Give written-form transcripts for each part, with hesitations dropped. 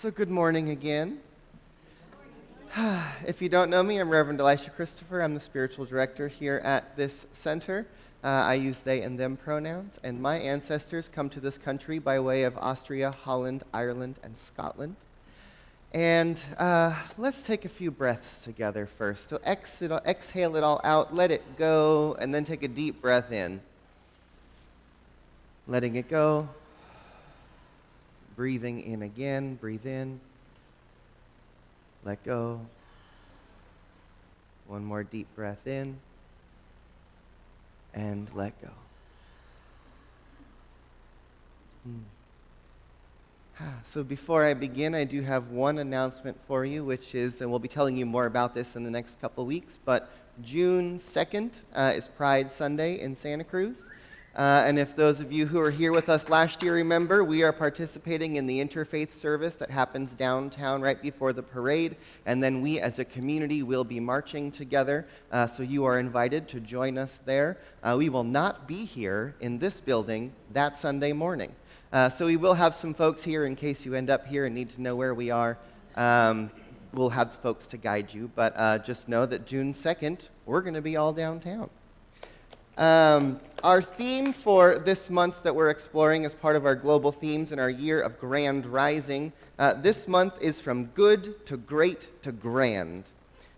So good morning again. If you don't know me, I'm Reverend Elisha Christopher. I'm the spiritual director here at this center. I use they and them pronouns, and my ancestors come to this country by way of Austria, Holland, Ireland, and Scotland. And let's take a few breaths together first. So exhale it all out, let it go, and then take a deep breath in. Letting it go. Breathing in again, breathe in. Let go. One more deep breath in. And let go. So before I begin, I do have one announcement for you, which is, and we'll be telling you more about this in the next couple weeks, but June 2nd is Pride Sunday in Santa Cruz. And if those of you who were here with us last year remember, we are participating in the interfaith service that happens downtown right before the parade, and then we as a community will be marching together, so you are invited to join us there. We will not be here in this building that Sunday morning. So we will have some folks here in case you end up here and need to know where we are. We'll have folks to guide you, but just know that June 2nd, we're going to be all downtown. Our theme for this month that we're exploring as part of our global themes in our year of Grand Rising, this month is from good to great to grand.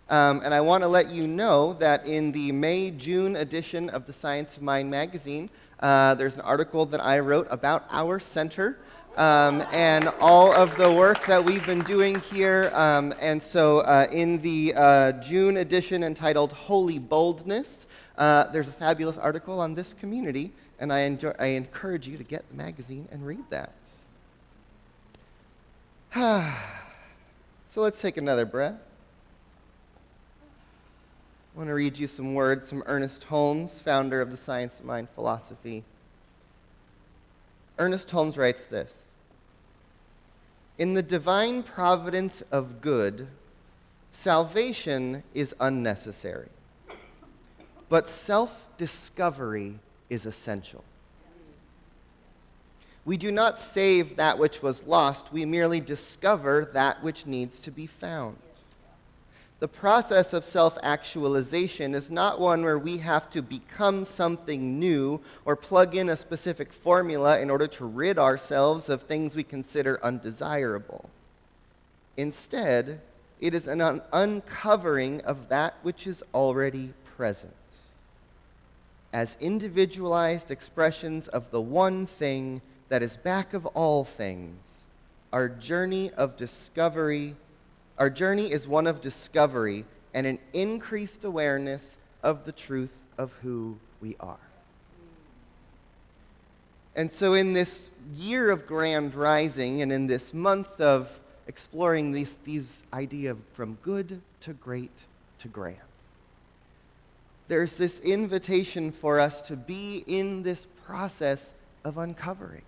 And I want to let you know that in the May-June edition of the Science of Mind magazine, there's an article that I wrote about our center and all of the work that we've been doing here. And so in the June edition entitled Holy Boldness, there's a fabulous article on this community, and I encourage you to get the magazine and read that. So let's take another breath. I want to read you some words from Ernest Holmes, founder of the Science of Mind philosophy. Ernest Holmes writes this: "In the divine providence of good, salvation is unnecessary. But self-discovery is essential. We do not save that which was lost, we merely discover that which needs to be found. The process of self-actualization is not one where we have to become something new or plug in a specific formula in order to rid ourselves of things we consider undesirable. Instead, it is an uncovering of that which is already present. As individualized expressions of the one thing that is back of all things, our journey is one of discovery and an increased awareness of the truth of who we are." And so in this year of Grand Rising and in this month of exploring these ideas from good to great to grand, there's this invitation for us to be in this process of uncovering,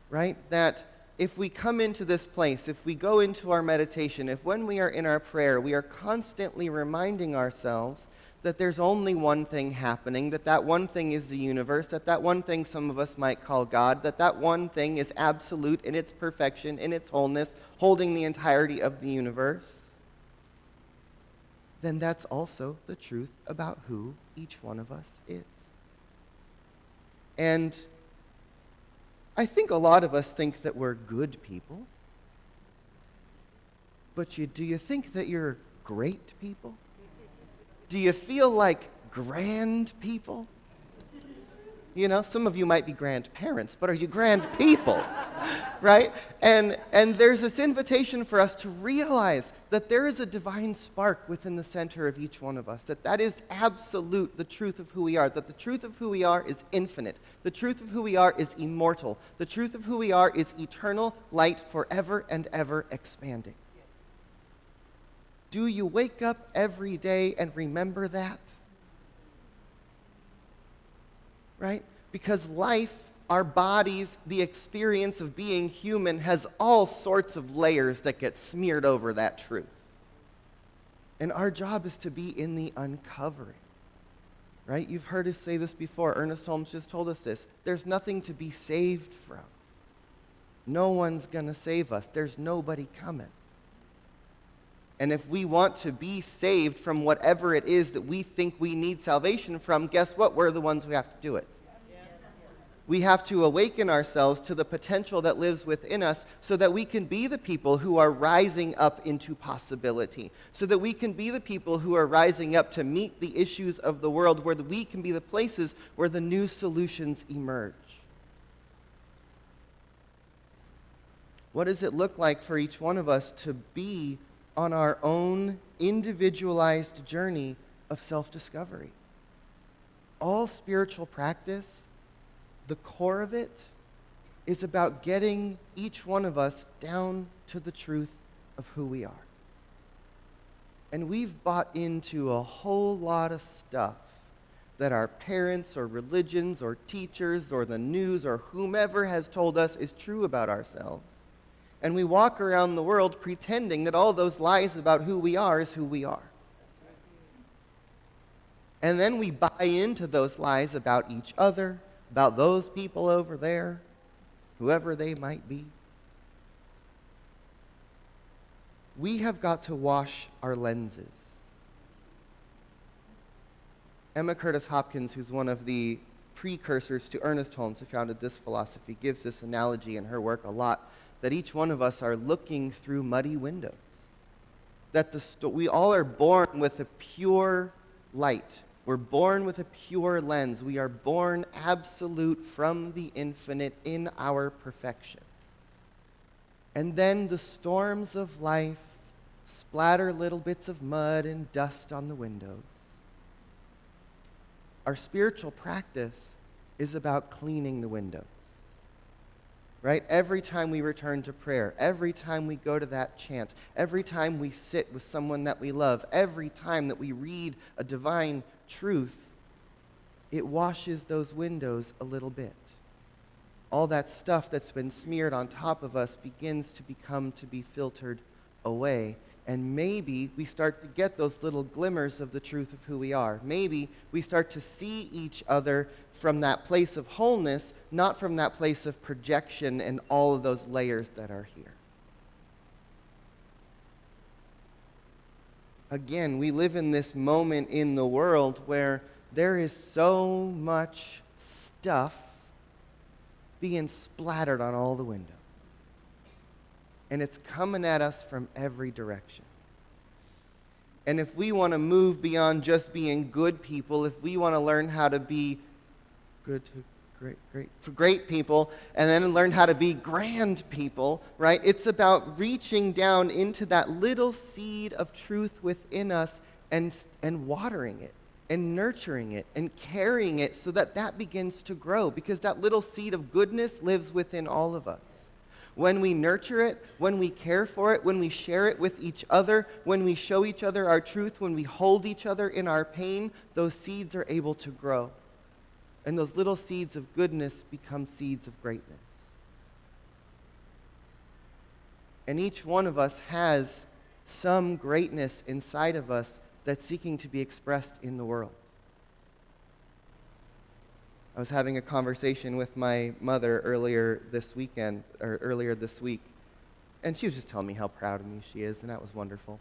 right? That if we come into this place, if we go into our meditation, if when we are in our prayer, we are constantly reminding ourselves that there's only one thing happening, that one thing is the universe, that one thing some of us might call God, that one thing is absolute in its perfection, in its wholeness, holding the entirety of the universe, then that's also the truth about who each one of us is. And I think a lot of us think that we're good people, but do you think that you're great people? Do you feel like grand people? You know, some of you might be grandparents, but are you grand people? Right? And there's this invitation for us to realize that there is a divine spark within the center of each one of us, that is absolute, the truth of who we are, that the truth of who we are is infinite, the truth of who we are is immortal, the truth of who we are is eternal light forever and ever expanding. Do you wake up every day and remember that? Right? Because life, our bodies, the experience of being human has all sorts of layers that get smeared over that truth. And our job is to be in the uncovering. Right? You've heard us say this before. Ernest Holmes just told us this. There's nothing to be saved from. No one's going to save us. There's nobody coming. And if we want to be saved from whatever it is that we think we need salvation from, guess what? We're the ones who have to do it. We have to awaken ourselves to the potential that lives within us so that we can be the people who are rising up into possibility, so that we can be the people who are rising up to meet the issues of the world, where we can be the places where the new solutions emerge. What does it look like for each one of us to be on our own individualized journey of self-discovery? All spiritual practice, the core of it, is about getting each one of us down to the truth of who we are. And we've bought into a whole lot of stuff that our parents or religions or teachers or the news or whomever has told us is true about ourselves. And we walk around the world pretending that all those lies about who we are is who we are. And then we buy into those lies about each other, about those people over there, whoever they might be. We have got to wash our lenses. Emma Curtis Hopkins, who's one of the precursors to Ernest Holmes, who founded this philosophy, gives this analogy in her work a lot, that each one of us are looking through muddy windows. That we all are born with a pure light. We're born with a pure lens. We are born absolute from the infinite in our perfection. And then the storms of life splatter little bits of mud and dust on the windows. Our spiritual practice is about cleaning the windows. Right? Every time we return to prayer, every time we go to that chant, every time we sit with someone that we love, every time that we read a divine truth, it washes those windows a little bit. All that stuff that's been smeared on top of us begins to be filtered away. And maybe we start to get those little glimmers of the truth of who we are. Maybe we start to see each other from that place of wholeness, not from that place of projection and all of those layers that are here. Again, we live in this moment in the world where there is so much stuff being splattered on all the windows. And it's coming at us from every direction. And if we want to move beyond just being good people, if we want to learn how to be good to great people, and then learn how to be grand people, right? It's about reaching down into that little seed of truth within us and watering it and nurturing it and carrying it so that that begins to grow, because that little seed of goodness lives within all of us. When we nurture it, when we care for it, when we share it with each other, when we show each other our truth, when we hold each other in our pain, those seeds are able to grow. And those little seeds of goodness become seeds of greatness. And each one of us has some greatness inside of us that's seeking to be expressed in the world. I was having a conversation with my mother earlier this week, and she was just telling me how proud of me she is, and that was wonderful.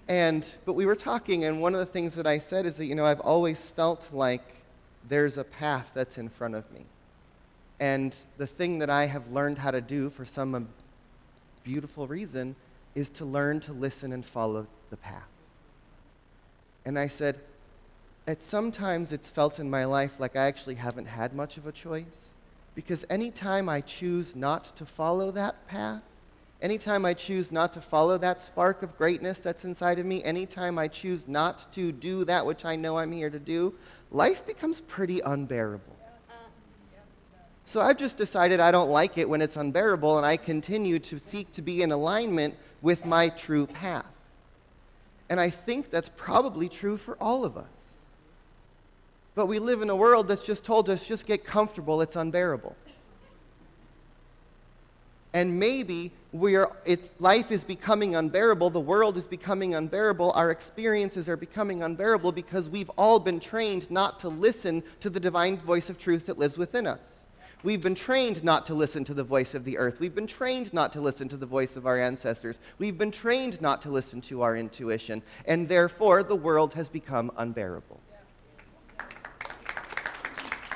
But we were talking, and one of the things that I said is that, I've always felt like there's a path that's in front of me. And the thing that I have learned how to do for some beautiful reason is to learn to listen and follow the path. And I said, sometimes it's felt in my life like I actually haven't had much of a choice, because anytime I choose not to follow that path, anytime I choose not to follow that spark of greatness that's inside of me, anytime I choose not to do that which I know I'm here to do, life becomes pretty unbearable. So I've just decided I don't like it when it's unbearable, and I continue to seek to be in alignment with my true path. And I think that's probably true for all of us. But we live in a world that's just told us, just get comfortable, it's unbearable. And maybe life is becoming unbearable, the world is becoming unbearable, our experiences are becoming unbearable because we've all been trained not to listen to the divine voice of truth that lives within us. We've been trained not to listen to the voice of the earth. We've been trained not to listen to the voice of our ancestors. We've been trained not to listen to our intuition. And therefore, the world has become unbearable.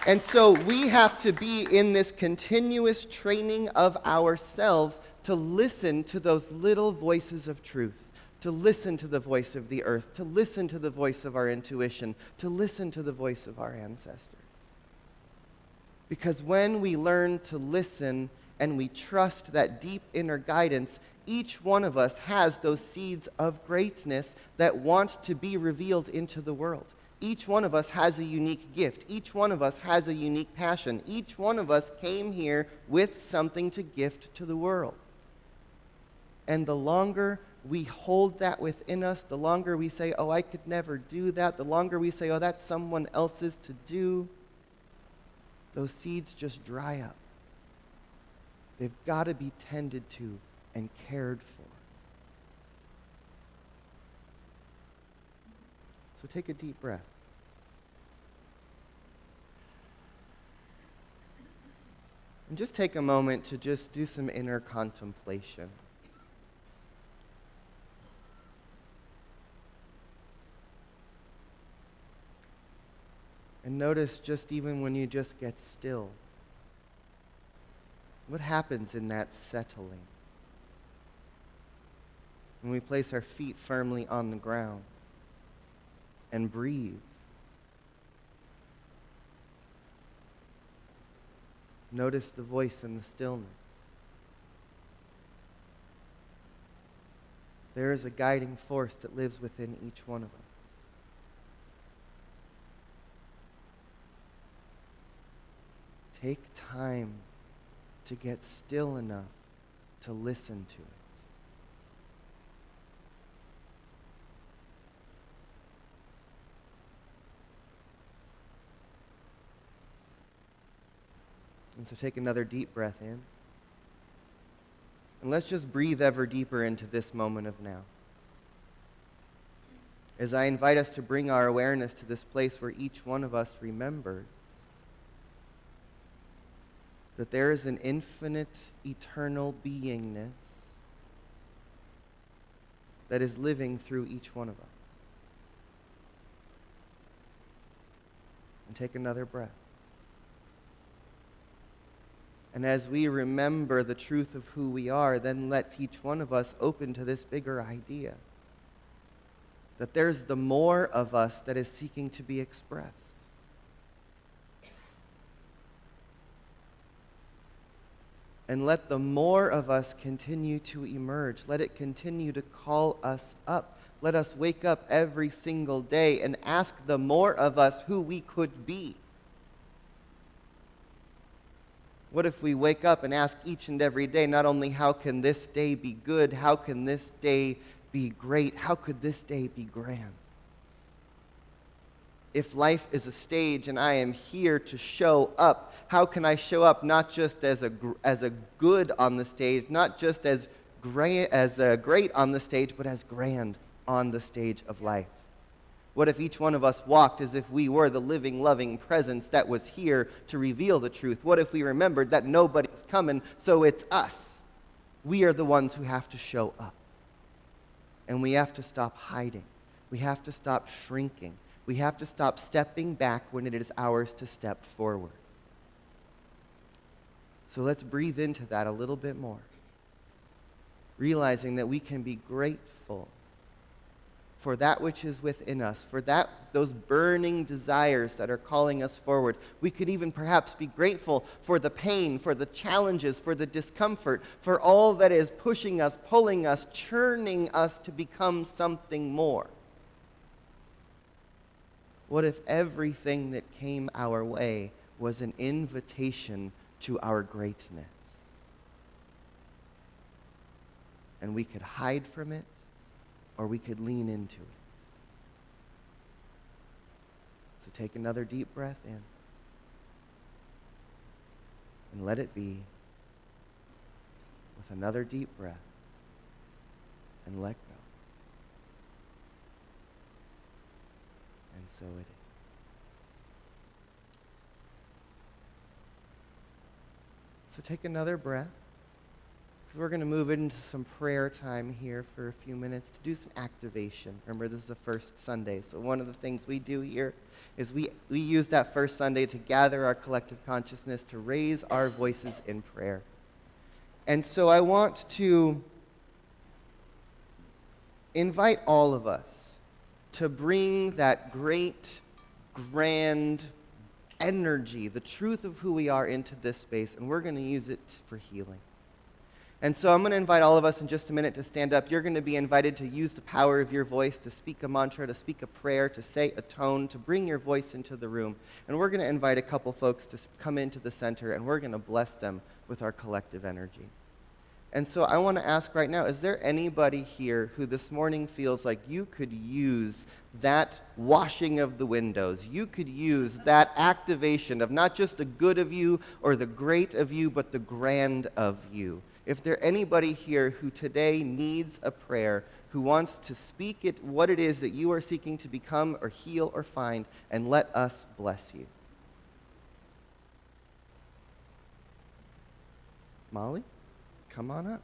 And so we have to be in this continuous training of ourselves to listen to those little voices of truth, to listen to the voice of the earth, to listen to the voice of our intuition, to listen to the voice of our ancestors. Because when we learn to listen and we trust that deep inner guidance, each one of us has those seeds of greatness that want to be revealed into the world. Each one of us has a unique gift. Each one of us has a unique passion. Each one of us came here with something to gift to the world. And the longer we hold that within us, the longer we say, oh, I could never do that, the longer we say, oh, that's someone else's to do, those seeds just dry up. They've got to be tended to and cared for. So take a deep breath. And just take a moment to just do some inner contemplation. And notice just even when you just get still, what happens in that settling? When we place our feet firmly on the ground and breathe. Notice the voice in the stillness. There is a guiding force that lives within each one of us. Take time to get still enough to listen to it. And so take another deep breath in. And let's just breathe ever deeper into this moment of now. As I invite us to bring our awareness to this place where each one of us remembers that there is an infinite, eternal beingness that is living through each one of us. And take another breath. And as we remember the truth of who we are, then let each one of us open to this bigger idea that there's the more of us that is seeking to be expressed. And let the more of us continue to emerge. Let it continue to call us up. Let us wake up every single day and ask the more of us who we could be. What if we wake up and ask each and every day, not only how can this day be good, how can this day be great, how could this day be grand? If life is a stage and I am here to show up, how can I show up not just as a good on the stage, not just as great on the stage, but as grand on the stage of life? What if each one of us walked as if we were the living, loving presence that was here to reveal the truth? What if we remembered that nobody's coming, so it's us? We are the ones who have to show up. And we have to stop hiding. We have to stop shrinking. We have to stop stepping back when it is ours to step forward. So let's breathe into that a little bit more, realizing that we can be grateful for that which is within us, for those burning desires that are calling us forward. We could even perhaps be grateful for the pain, for the challenges, for the discomfort, for all that is pushing us, pulling us, churning us to become something more. What if everything that came our way was an invitation to our greatness? And we could hide from it, or we could lean into it. So take another deep breath in. And let it be with another deep breath. And let go. And so it is. So take another breath. We're going to move into some prayer time here for a few minutes to do some activation. Remember, this is the first Sunday, so one of the things we do here is we use that first Sunday to gather our collective consciousness, to raise our voices in prayer. And so I want to invite all of us to bring that great, grand energy, the truth of who we are, into this space, and we're going to use it for healing. And so I'm going to invite all of us in just a minute to stand up. You're going to be invited to use the power of your voice, to speak a mantra, to speak a prayer, to say a tone, to bring your voice into the room. And we're going to invite a couple folks to come into the center, and we're going to bless them with our collective energy. And so I want to ask right now, is there anybody here who this morning feels like you could use that washing of the windows? You could use that activation of not just the good of you or the great of you, but the grand of you. If there's anybody here who today needs a prayer, who wants to speak it, what it is that you are seeking to become or heal or find, and let us bless you. Molly, come on up.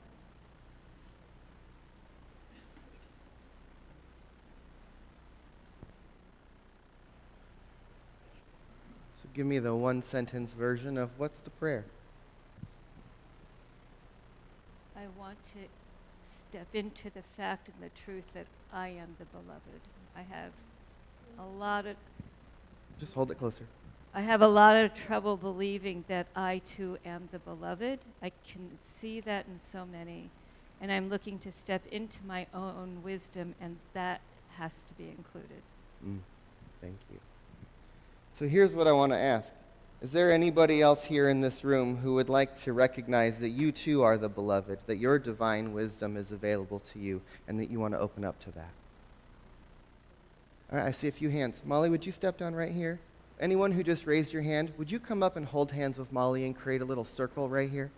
So give me the one-sentence version of what's the prayer. I want to step into the fact and the truth that I am the beloved. I have a lot of... Just hold it closer. I have a lot of trouble believing that I too am the beloved. I can see that in so many. And I'm looking to step into my own wisdom, and that has to be included. Thank you. So here's what I want to ask. Is there anybody else here in this room who would like to recognize that you too are the beloved, that your divine wisdom is available to you, and that you want to open up to that? All right, I see a few hands. Molly, would you step down right here? Anyone who just raised your hand, would you come up and hold hands with Molly and create a little circle right here?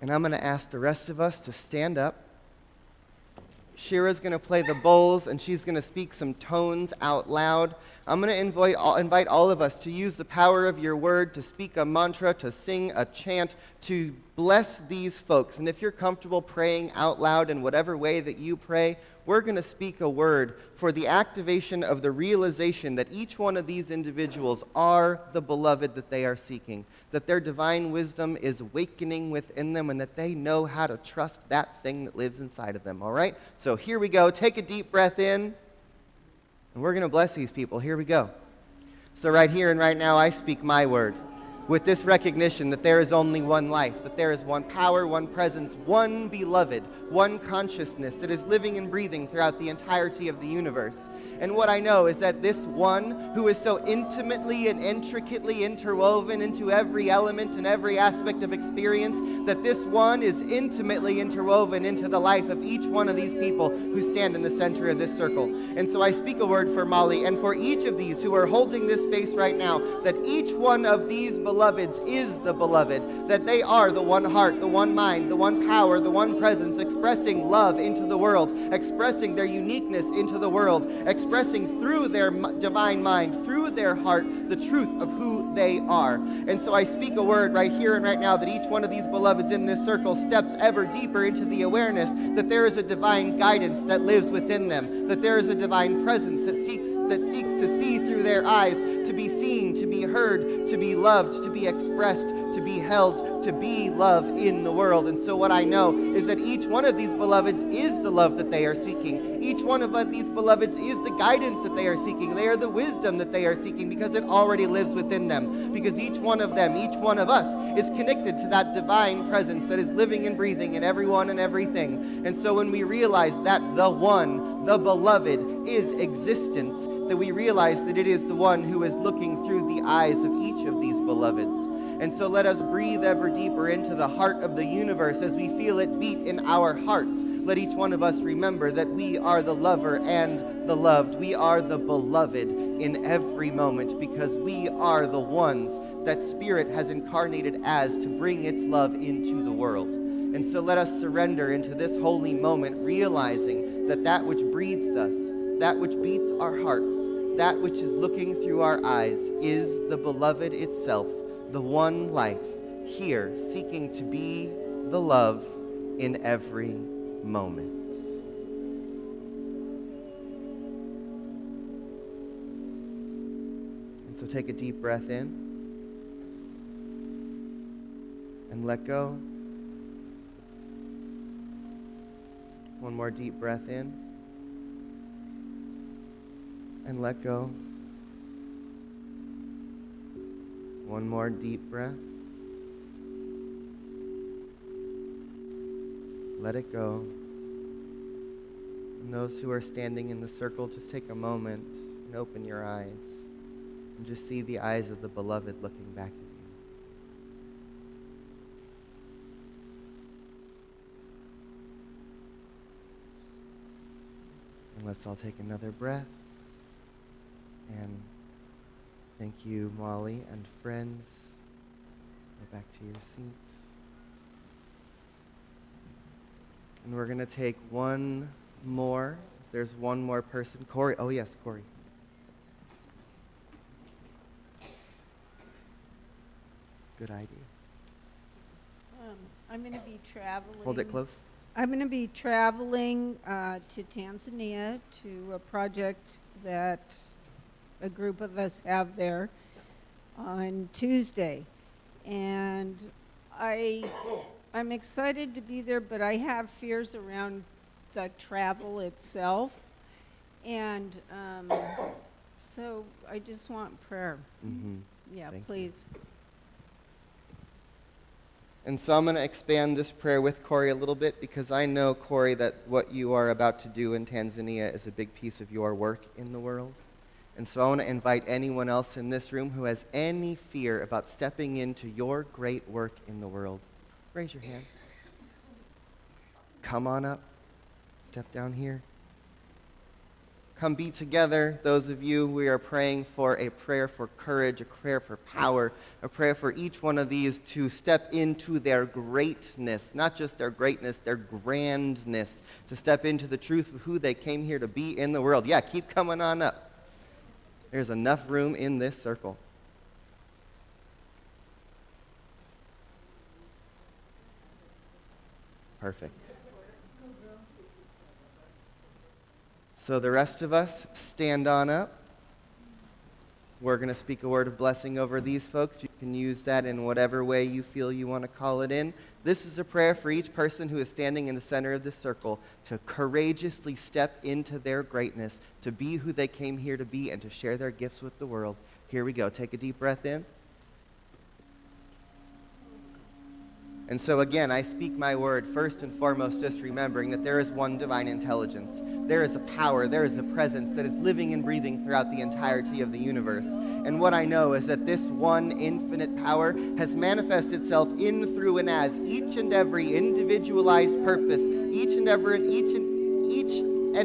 And I'm going to ask the rest of us to stand up. Shira's going to play the bowls, and she's going to speak some tones out loud. I'm going to invite all of us to use the power of your word, to speak a mantra, to sing a chant, to bless these folks. And if you're comfortable praying out loud in whatever way that you pray, we're going to speak a word for the activation of the realization that each one of these individuals are the beloved that they are seeking, that their divine wisdom is awakening within them, and that they know how to trust that thing that lives inside of them, all right? So here we go. Take a deep breath in, and we're going to bless these people. Here we go. So right here and right now, I speak my word with this recognition that there is only one life, that there is one power, one presence, one beloved, one consciousness that is living and breathing throughout the entirety of the universe. And what I know is that this one who is so intimately and intricately interwoven into every element and every aspect of experience, that this one is intimately interwoven into the life of each one of these people who stand in the center of this circle. And so I speak a word for Molly and for each of these who are holding this space right now, that each one of these beloveds is the beloved, that they are the one heart, the one mind, the one power, the one presence, expressing love into the world, expressing their uniqueness into the world, expressing through their divine mind, through their heart, the truth of who they are. And so I speak a word right here and right now that each one of these beloveds in this circle steps ever deeper into the awareness that there is a divine guidance that lives within them, that there is a divine presence that seeks to see through their eyes, to be seen, to be heard, to be loved, to be expressed, to be held, to be love in the world. And so what I know is that each one of these beloveds is the love that they are seeking. Each one of these beloveds is the guidance that they are seeking. They are the wisdom that they are seeking because it already lives within them. Because each one of them, each one of us, is connected to that divine presence that is living and breathing in everyone and everything. And so when we realize that the one, the beloved, is existence, that we realize that it is the one who is looking through the eyes of each of these beloveds. And so let us breathe ever deeper into the heart of the universe as we feel it beat in our hearts. Let each one of us remember that we are the lover and the loved. We are the beloved in every moment because we are the ones that Spirit has incarnated as to bring its love into the world. And so let us surrender into this holy moment, realizing that that which breathes us, that which beats our hearts, that which is looking through our eyes is the beloved itself, the one life, here seeking to be the love in every moment. And so take a deep breath in and let go. One more deep breath in and let go. One more deep breath. Let it go. And those who are standing in the circle, just take a moment and open your eyes and just see the eyes of the beloved looking back at you. And let's all take another breath. And thank you, Molly and friends. Go back to your seats. And we're going to take one more. If there's one more person. Corey. Oh, yes, Corey. Good idea. I'm going to be traveling. Hold it close. I'm going to be traveling to Tanzania to a project that a group of us have there on Tuesday. And I'm excited to be there, but I have fears around the travel itself. And so I just want prayer. Mm-hmm. Yeah, Thank you. please. And so I'm going to expand this prayer with Corey a little bit because I know, Corey, that what you are about to do in Tanzania is a big piece of your work in the world. And so I want to invite anyone else in this room who has any fear about stepping into your great work in the world. Raise your hand. Come on up. Step down here. Come be together, those of you. We are praying for a prayer for courage, a prayer for power, a prayer for each one of these to step into their greatness, not just their greatness, their grandness, to step into the truth of who they came here to be in the world. Yeah, keep coming on up. There's enough room in this circle. Perfect. So the rest of us, stand on up. We're going to speak a word of blessing over these folks. You can use that in whatever way you feel you want to call it in. This is a prayer for each person who is standing in the center of this circle to courageously step into their greatness, to be who they came here to be, and to share their gifts with the world. Here we go. Take a deep breath in. And so again, I speak my word first and foremost just remembering that there is one divine intelligence. There is a power, there is a presence that is living and breathing throughout the entirety of the universe. And what I know is that this one infinite power has manifested itself in, through, and as each and every individualized purpose, each and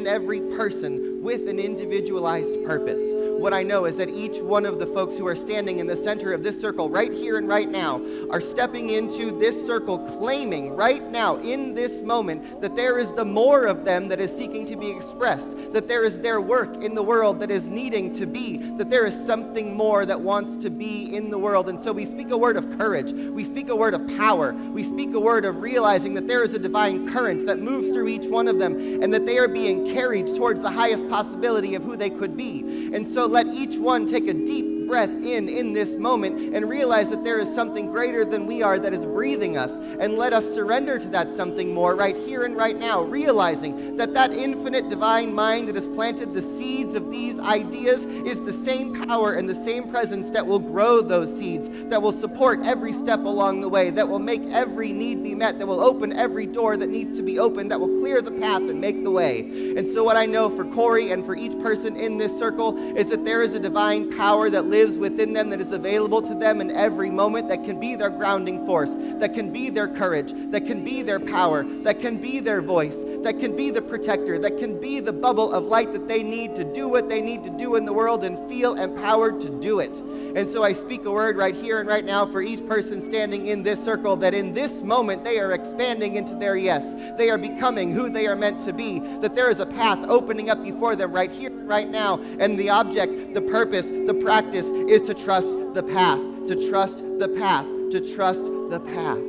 every person with an individualized purpose. What I know is that each one of the folks who are standing in the center of this circle right here and right now are stepping into this circle claiming right now in this moment that there is the more of them that is seeking to be expressed, that there is their work in the world that is needing to be, that there is something more that wants to be in the world. And so we speak a word of courage, we speak a word of power, we speak a word of realizing that there is a divine current that moves through each one of them and that they are being carried towards the highest possibility of who they could be. And so let each one take a deep breath in this moment and realize that there is something greater than we are that is breathing us. And let us surrender to that something more right here and right now, realizing that that infinite divine mind that has planted the seeds of these ideas is the same power and the same presence that will grow those seeds, that will support every step along the way, that will make every need be met, that will open every door that needs to be opened, that will clear the path and make the way. And so what I know for Corey and for each person in this circle is that there is a divine power that lives within them, that is available to them in every moment, that can be their grounding force, that can be their courage, that can be their power, that can be their voice, that can be the protector, that can be the bubble of light that they need to do what they need to do in the world and feel empowered to do it. And so I speak a word right here and right now for each person standing in this circle, that in this moment they are expanding into their yes. They are becoming who they are meant to be, that there is a path opening up before them right here, right now. And the object, the purpose, the practice is to trust the path, to trust the path, to trust the path.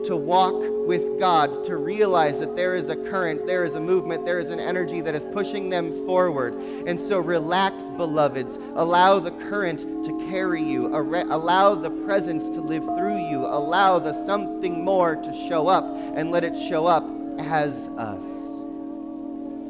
To walk with God, to realize that there is a current, there is a movement, there is an energy that is pushing them forward. And so relax, beloveds. Allow the current to carry you. Allow the presence to live through you. Allow the something more to show up, and let it show up as us.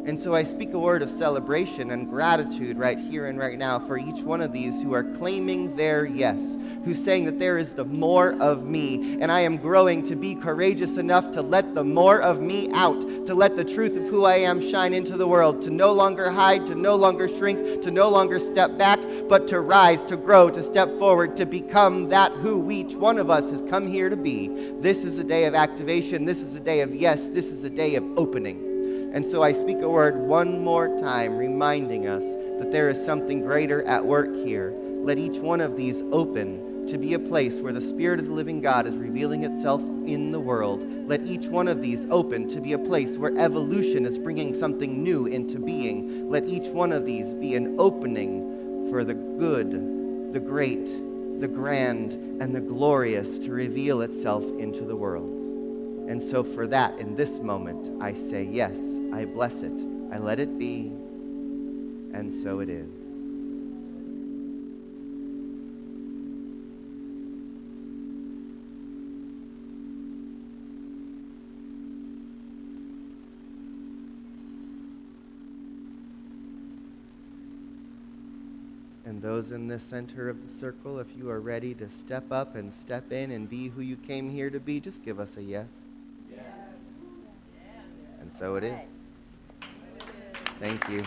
And so I speak a word of celebration and gratitude right here and right now for each one of these who are claiming their yes, who's saying that there is the more of me, and I am growing to be courageous enough to let the more of me out, to let the truth of who I am shine into the world, to no longer hide, to no longer shrink, to no longer step back, but to rise, to grow, to step forward, to become that who each one of us has come here to be. This is a day of activation. This is a day of yes. This is a day of opening. And so I speak a word one more time, reminding us that there is something greater at work here. Let each one of these open to be a place where the Spirit of the living God is revealing itself in the world. Let each one of these open to be a place where evolution is bringing something new into being. Let each one of these be an opening for the good, the great, the grand, and the glorious to reveal itself into the world. And so for that, in this moment, I say yes, I bless it, I let it be, and so it is. And those in the center of the circle, if you are ready to step up and step in and be who you came here to be, just give us a yes. Yes. And so it is. Thank you.